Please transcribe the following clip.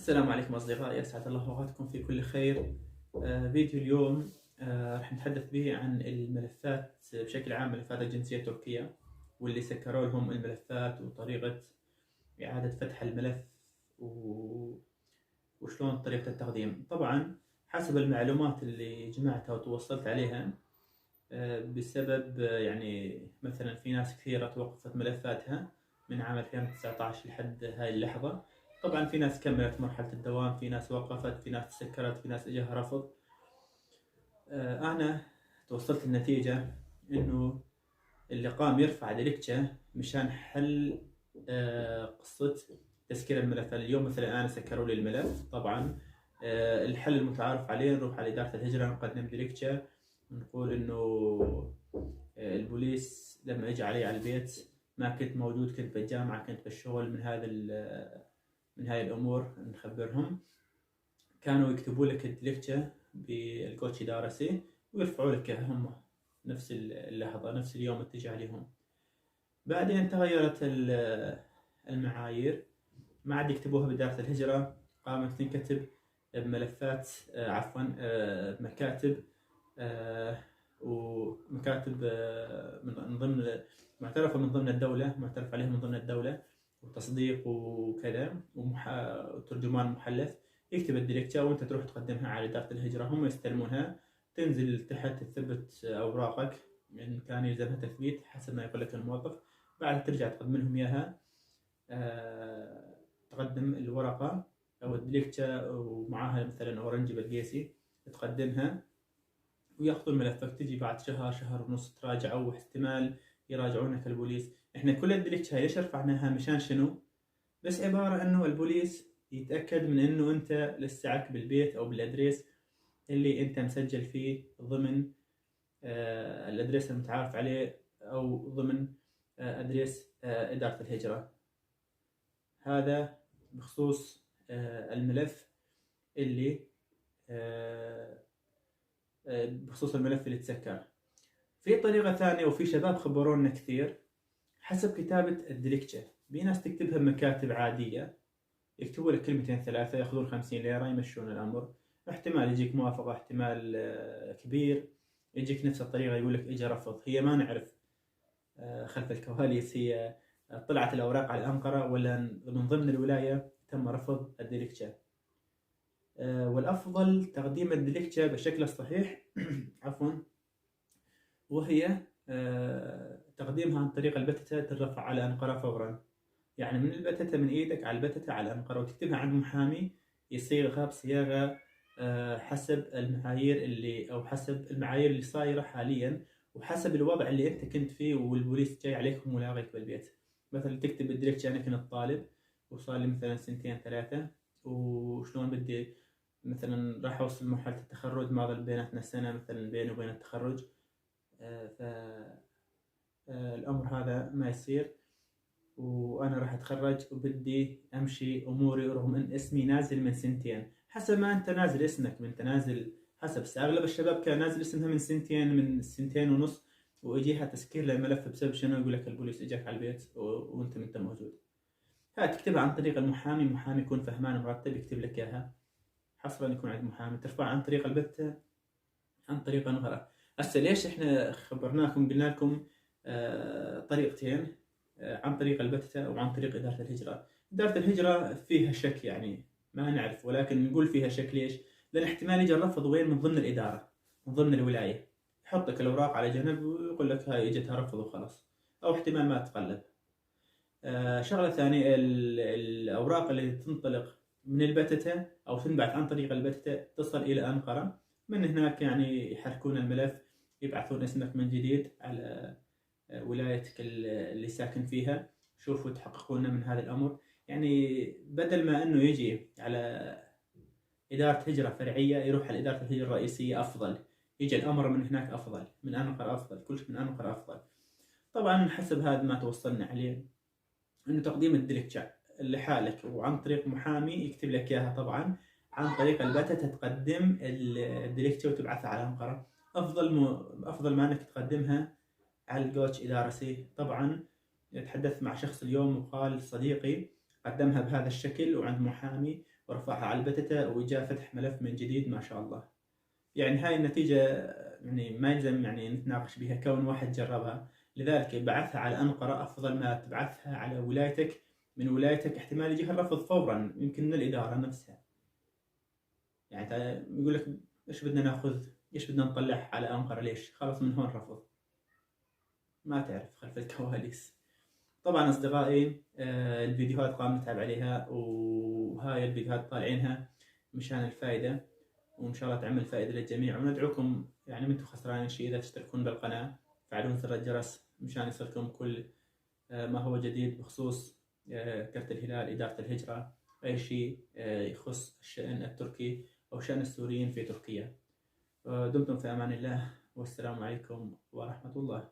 السلام عليكم أصدقائي، أسعد الله أوقاتكم في كل خير. فيديو اليوم راح نتحدث به عن الملفات بشكل عام، ملفات الجنسية التركية واللي سكروا لهم الملفات وطريقة إعادة فتح الملف و... وشلون طريقة التقديم. طبعا حسب المعلومات اللي جمعتها وتوصلت عليها، بسبب يعني مثلا في ناس كثيرة توقفت ملفاتها من عام 2019 لحد هاي اللحظة. طبعا في ناس كملت مرحلة الدوام، في ناس وقفت، في ناس تسكرت، في ناس اجاها رفض. أنا توصلت النتيجة إنه اللي قام يرفع دلكتشة مشان حل قصة تسكير الملف. اليوم مثلا أنا سكروا لي الملف، طبعا الحل المتعارف عليه نروح على إدارة الهجرة نقدم دلكتشة، نقول إنه البوليس لما اجى علي على البيت ما كنت موجود، كنت بالجامعة، كنت بالشغل، من هاي الأمور نخبرهم. كانوا يكتبوا لك الدلكتشة بالكوتشي دارسي ويرفعوا لك إياها هم نفس اللحظة، نفس اليوم اللي تجي عليهم. بعدين تغيرت المعايير، ما عاد يكتبوها بإدارة الهجرة، قامت تنكتب بملفات عفوا بمكاتب، ومكاتب من ضمن معترفة من ضمن الدولة، معترف عليها من ضمن الدولة، وتصديق وكذا، وترجمان محلف يكتب الديركتشة وانت تروح تقدمها على إدارة الهجرة، هم يستلمونها، تنزل تحت تثبت أوراقك إن كان يلزمها تثبيت حسب ما يقول لك الموظف. بعد ترجع تقدم لهم إياها، تقدم الورقة أو الديركتشة ومعاها مثلا أورنجي بلقيسي، تقدمها وياخذون ملفك. تجي بعد شهر، شهر ونص تراجع، او احتمال يراجعونك البوليس. احنا كل الدليكتش هاي ليش رفعناها؟ مشان شنو؟ بس عبارة انه البوليس يتأكد من انه انت لسعك بالبيت او بالادريس اللي انت مسجل فيه ضمن الادريس المتعارف عليه، او ضمن ادريس ادارة الهجرة. هذا بخصوص الملف اللي بخصوص الملف اللي تسكر. في طريقة ثانية وفي شباب خبرونا كثير حسب كتابة الدلكتشة. في ناس تكتبها بمكاتب عادية، يكتبوا لك كلمتين ثلاثة ياخذون 50 ليرة يمشون الأمر. احتمال يجيك موافقة، احتمال كبير يجيك نفس الطريقة يقول لك اجى رفض. هي ما نعرف خلف الكواليس هي طلعت الأوراق على الأنقرة ولا من ضمن الولاية تم رفض الدلكتشة. والأفضل تقديم الدلكتشة بالشكل الصحيح عفوا، وهي تقديمها عن طريق البتتة، ترفع على أنقرة فورا. يعني من البتتة من إيدك على البتتة على الأنقرة، وتكتبها عند محامي يصيغها بصياغة حسب المعايير أو حسب المعايير اللي صايرة حاليا، وحسب الوضع اللي أنت كنت فيه والبوليس جاي عليكم ولاغيك بالبيت. مثلا تكتب بالدريكتش أنا كنت طالب وصار لي مثلا سنتين ثلاثة، وشلون بدي مثلا راح أوصل لمرحلة التخرج، ما ظل بيناتنا سنة مثلا بيني وبين التخرج، فالأمر هذا ما يصير، وأنا راح أتخرج وبدي أمشي أموري رغم أن اسمي نازل من سنتين. حسب ما أنت نازل اسمك، من أنت نازل حسب. أغلب الشباب كان نازل اسمها من سنتين، من سنتين ونص، ويجيها تسكير للملف بسبب شنو؟ يقول لك البوليس اجاك على البيت وانت ما انت موجود. هاي تكتبها عن طريق المحامي، محامي يكون فهمان مرتب يكتب لك اياها، حصرا يكون عند محامي. ترفع عن طريق البتة، عن طريق أخرى. هسه ليش احنا خبرناكم قلنا لكم طريقتين، عن طريق البتة وعن طريق إدارة الهجرة. إدارة الهجرة فيها شك، يعني ما نعرف، ولكن نقول فيها شك. ليش؟ لأن احتمال يجي الرفض وين؟ من ضمن الإدارة، من ضمن الولاية، يحط لك الأوراق على جنب ويقول لك هاي اجتها رفض وخلاص، أو احتمال ما تقلب. شغلة ثانية، الأوراق اللي تنطلق من البتة أو تنبعث عن طريق البتة تصل إلى أنقرة، من هناك يعني يحركون الملف، يبعثون اسمك من جديد على ولايتك اللي ساكن فيها. شوفوا تحققون من هذا الأمر، يعني بدل ما أنه يجي على إدارة هجرة فرعية يروح على إدارة الهجرة الرئيسية أفضل، يجي الأمر من هناك أفضل، من أنقرة أفضل، كل شيء من أنقرة أفضل. طبعا حسب هذا ما توصلنا عليه، انه تقديم الدلكتشة لحالك وعن طريق محامي يكتب لك اياها، طبعا عن طريق البتة تقدم الدلكتشة وتبعثها على أنقرة. افضل ما انك تقدمها على الجوتش إدارسي. طبعا تحدثت مع شخص اليوم وقال صديقي قدمها بهذا الشكل وعند محامي ورفعها على البتتا وجاء فتح ملف من جديد ما شاء الله. يعني هاي النتيجة يعني ما يلزم يعني نتناقش بها كون واحد جربها، لذلك بعثها على أنقرة أفضل ما تبعثها على ولايتك. من ولايتك احتمال يجيها الرفض فورا، يمكن من الإدارة نفسها. يعني يقول لك إيش بدنا ناخذ، إيش بدنا نطلع على أنقرة، ليش؟ خلاص من هون رفض. ما تعرف خلف الكواليس. طبعا أصدقائي الفيديوهات قام نتعب عليها، وهاي الفيديوهات طالعينها مشان الفائدة، وإن شاء الله تعمل فائدة للجميع. وندعوكم يعني منتم خسرانين شيء إذا تشتركون بالقناة، فعلون زر الجرس مشان يصلكم كل ما هو جديد بخصوص كرت الهلال، إدارة الهجرة، أي شيء يخص الشأن التركي أو شأن السوريين في تركيا. دمتم في أمان الله، والسلام عليكم ورحمة الله.